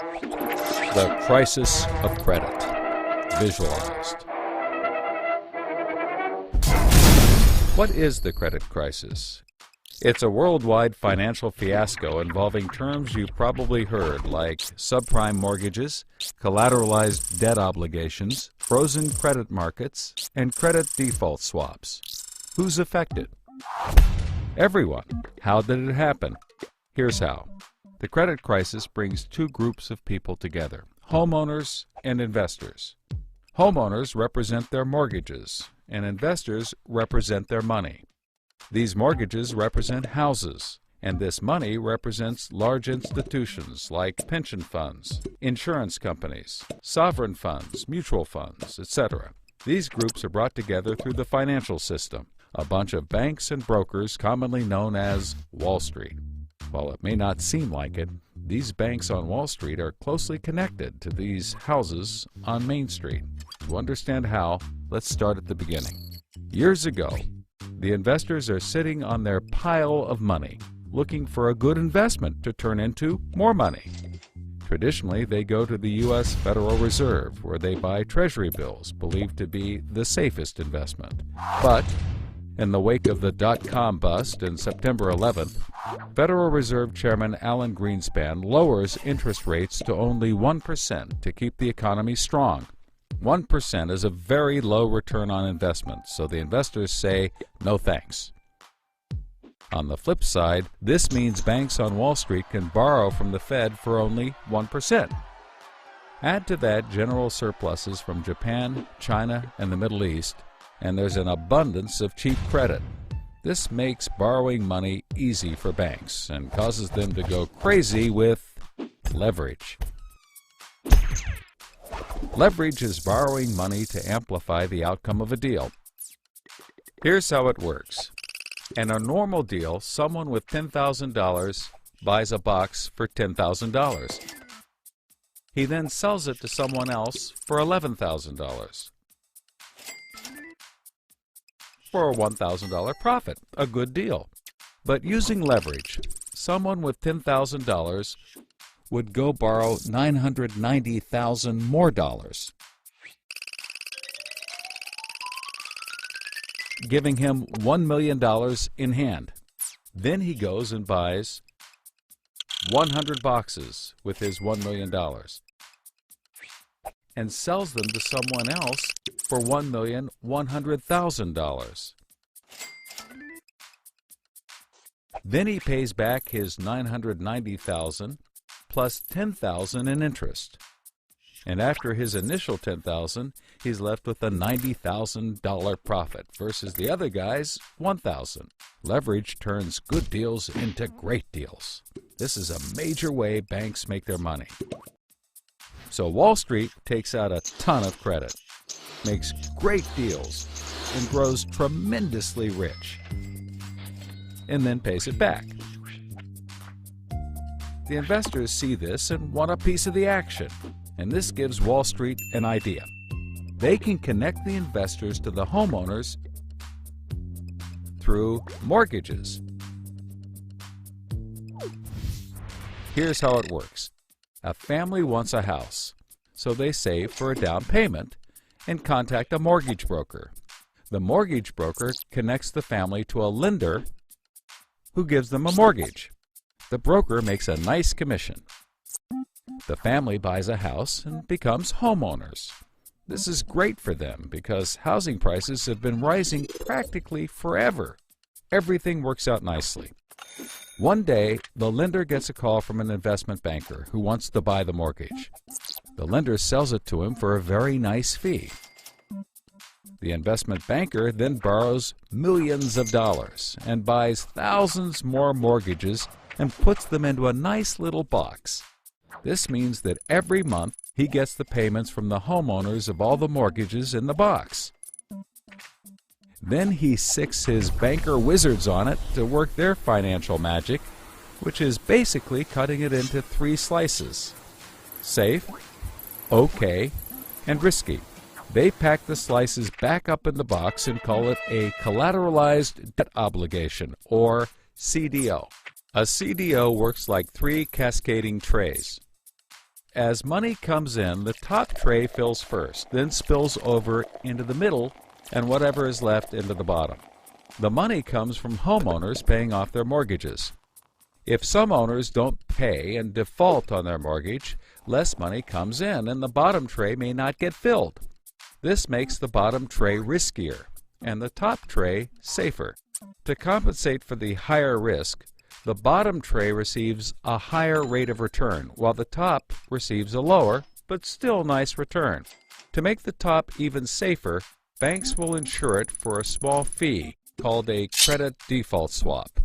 The crisis of credit, visualized. What is the credit crisis? It's a worldwide financial fiasco involving terms you've probably heard like subprime mortgages, collateralized debt obligations, frozen credit markets, and credit default swaps. Who's affected? Everyone. How did it happen? Here's how. The credit crisis brings two groups of people together, homeowners and investors. Homeowners represent their mortgages, and investors represent their money. These mortgages represent houses, and this money represents large institutions like pension funds, insurance companies, sovereign funds, mutual funds, etc. These groups are brought together through the financial system, a bunch of banks and brokers commonly known as Wall Street. While it may not seem like it, these banks on Wall Street are closely connected to these houses on Main Street. To understand how, let's start at the beginning. Years ago, the investors are sitting on their pile of money, looking for a good investment to turn into more money. Traditionally, they go to the U.S. Federal Reserve, where they buy Treasury bills, believed to be the safest investment. But in the wake of the dot-com bust in September 11th, Federal Reserve Chairman Alan Greenspan lowers interest rates to only 1% to keep the economy strong. 1% is a very low return on investment, so the investors say, no thanks. On the flip side, this means banks on Wall Street can borrow from the Fed for only 1%. Add to that general surpluses from Japan, China, and the Middle East, and there's an abundance of cheap credit. This makes borrowing money easy for banks and causes them to go crazy with leverage. Leverage is borrowing money to amplify the outcome of a deal. Here's how it works. In a normal deal, someone with $10,000 buys a box for $10,000. He then sells it to someone else for $11,000. For a $1,000 profit, a good deal. But using leverage, someone with $10,000 would go borrow $990,000 more dollars, giving him $1 million in hand. Then he goes and buys 100 boxes with his $1 million and sells them to someone else for $1,100,000. Then he pays back his $990,000 plus $10,000 in interest. And after his initial $10,000, he's left with a $90,000 profit versus the other guy's $1,000. Leverage turns good deals into great deals. This is a major way banks make their money. So Wall Street takes out a ton of credit, makes great deals, and grows tremendously rich, and then pays it back. The investors see this and want a piece of the action, and this gives Wall Street an idea. They can connect the investors to the homeowners through mortgages. Here's how it works. A family wants a house, so they save for a down payment and contact a mortgage broker. The mortgage broker connects the family to a lender who gives them a mortgage. The broker makes a nice commission. The family buys a house and becomes homeowners. This is great for them because housing prices have been rising practically forever. Everything works out nicely. One day, the lender gets a call from an investment banker who wants to buy the mortgage. The lender sells it to him for a very nice fee. The investment banker then borrows millions of dollars and buys thousands more mortgages and puts them into a nice little box. This means that every month he gets the payments from the homeowners of all the mortgages in the box. Then he sicks his banker wizards on it to work their financial magic, which is basically cutting it into 3 slices: safe, okay, and risky. They pack the slices back up in the box and call it a collateralized debt obligation, or CDO. A CDO works like 3 cascading trays. As money comes in, the top tray fills first, then spills over into the middle, and whatever is left into the bottom. The money comes from homeowners paying off their mortgages. If some owners don't pay and default on their mortgage, less money comes in and the bottom tray may not get filled. This makes the bottom tray riskier and the top tray safer. To compensate for the higher risk, the bottom tray receives a higher rate of return, while the top receives a lower, but still nice return. To make the top even safer, banks will insure it for a small fee called a credit default swap.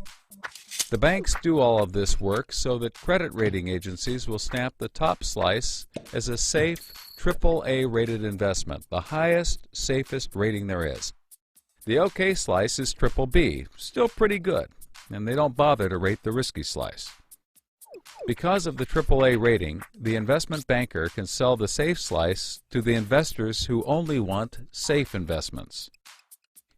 The banks do all of this work so that credit rating agencies will stamp the top slice as a safe, AAA rated investment, the highest, safest rating there is. The OK slice is BBB, still pretty good, and they don't bother to rate the risky slice. Because of the AAA rating, the investment banker can sell the safe slice to the investors who only want safe investments.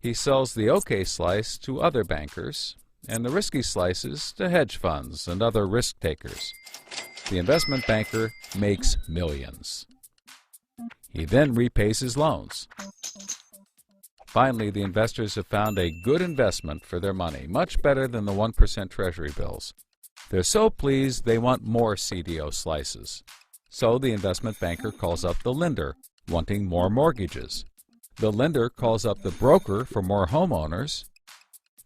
He sells the OK slice to other bankers, and the risky slices to hedge funds and other risk takers. The investment banker makes millions. He then repays his loans. Finally, the investors have found a good investment for their money, much better than the 1% Treasury bills. They're so pleased they want more CDO slices. So the investment banker calls up the lender, wanting more mortgages. The lender calls up the broker for more homeowners,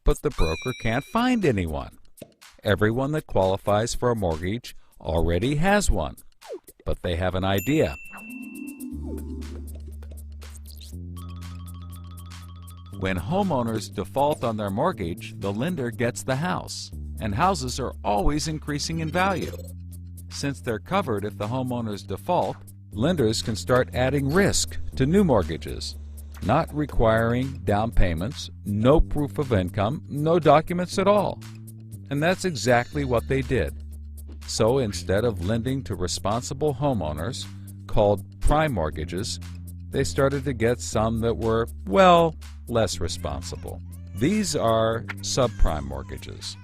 but the broker can't find anyone. Everyone that qualifies for a mortgage already has one, but they have an idea. When homeowners default on their mortgage, the lender gets the house, and houses are always increasing in value. Since they're covered if the homeowners default, lenders can start adding risk to new mortgages, not requiring down payments, no proof of income, no documents at all. And that's exactly what they did. So instead of lending to responsible homeowners, called prime mortgages, they started to get some that were, well, less responsible. These are subprime mortgages.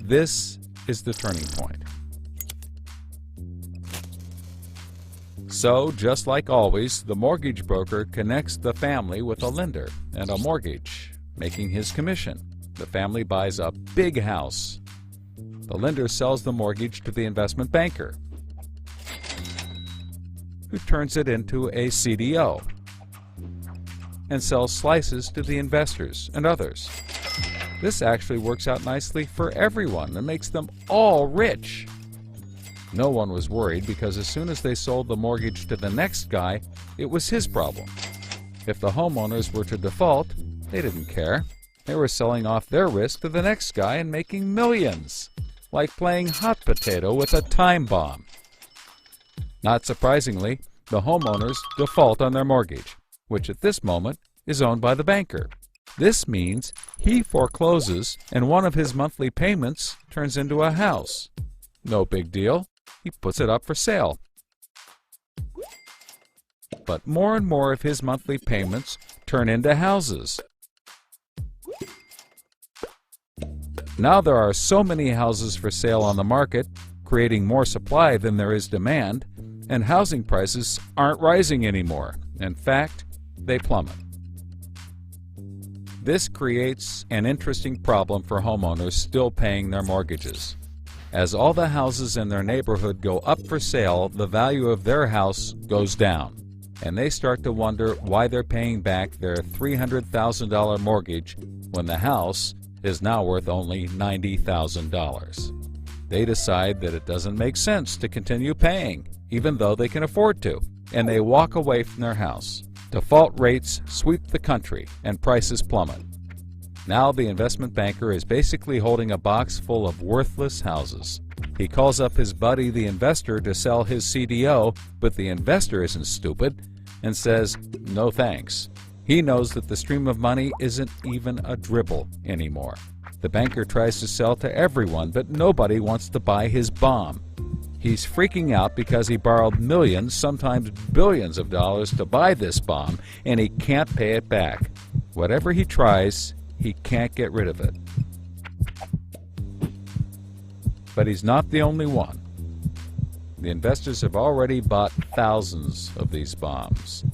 This is the turning point. So, just like always, the mortgage broker connects the family with a lender and a mortgage, making his commission. The family buys a big house. The lender sells the mortgage to the investment banker, who turns it into a CDO and sells slices to the investors and others. This actually works out nicely for everyone and makes them all rich. No one was worried because as soon as they sold the mortgage to the next guy, it was his problem. If the homeowners were to default, they didn't care. They were selling off their risk to the next guy and making millions, like playing hot potato with a time bomb. Not surprisingly, the homeowners default on their mortgage, which at this moment is owned by the banker. This means he forecloses and one of his monthly payments turns into a house. No big deal. He puts it up for sale. But more and more of his monthly payments turn into houses. Now there are so many houses for sale on the market, creating more supply than there is demand, and housing prices aren't rising anymore. In fact, they plummet. This creates an interesting problem for homeowners still paying their mortgages. As all the houses in their neighborhood go up for sale, the value of their house goes down, and they start to wonder why they're paying back their $300,000 mortgage when the house is now worth only $90,000. They decide that it doesn't make sense to continue paying, even though they can afford to, and they walk away from their house. Default rates sweep the country, and prices plummet. Now the investment banker is basically holding a box full of worthless houses. He calls up his buddy the investor to sell his CDO, but the investor isn't stupid and says, no thanks. He knows that the stream of money isn't even a dribble anymore. The banker tries to sell to everyone, but nobody wants to buy his bomb. He's freaking out because he borrowed millions, sometimes billions of dollars to buy this bomb, and he can't pay it back. Whatever he tries, he can't get rid of it. But he's not the only one. The investors have already bought thousands of these bombs.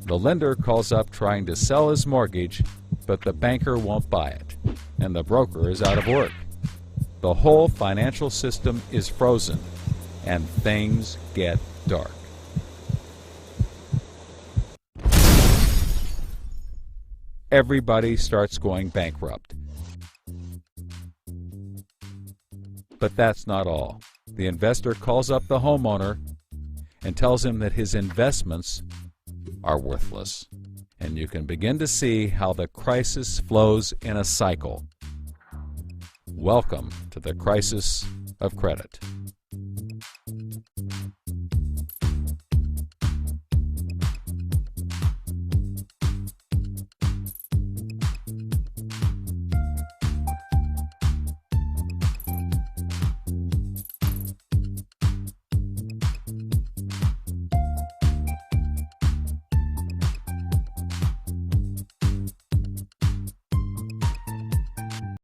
The lender calls up trying to sell his mortgage, but the banker won't buy it, and the broker is out of work. The whole financial system is frozen, and things get dark. Everybody starts going bankrupt. But that's not all. The investor calls up the homeowner and tells him that his investments are worthless. And you can begin to see how the crisis flows in a cycle. Welcome to the crisis of credit.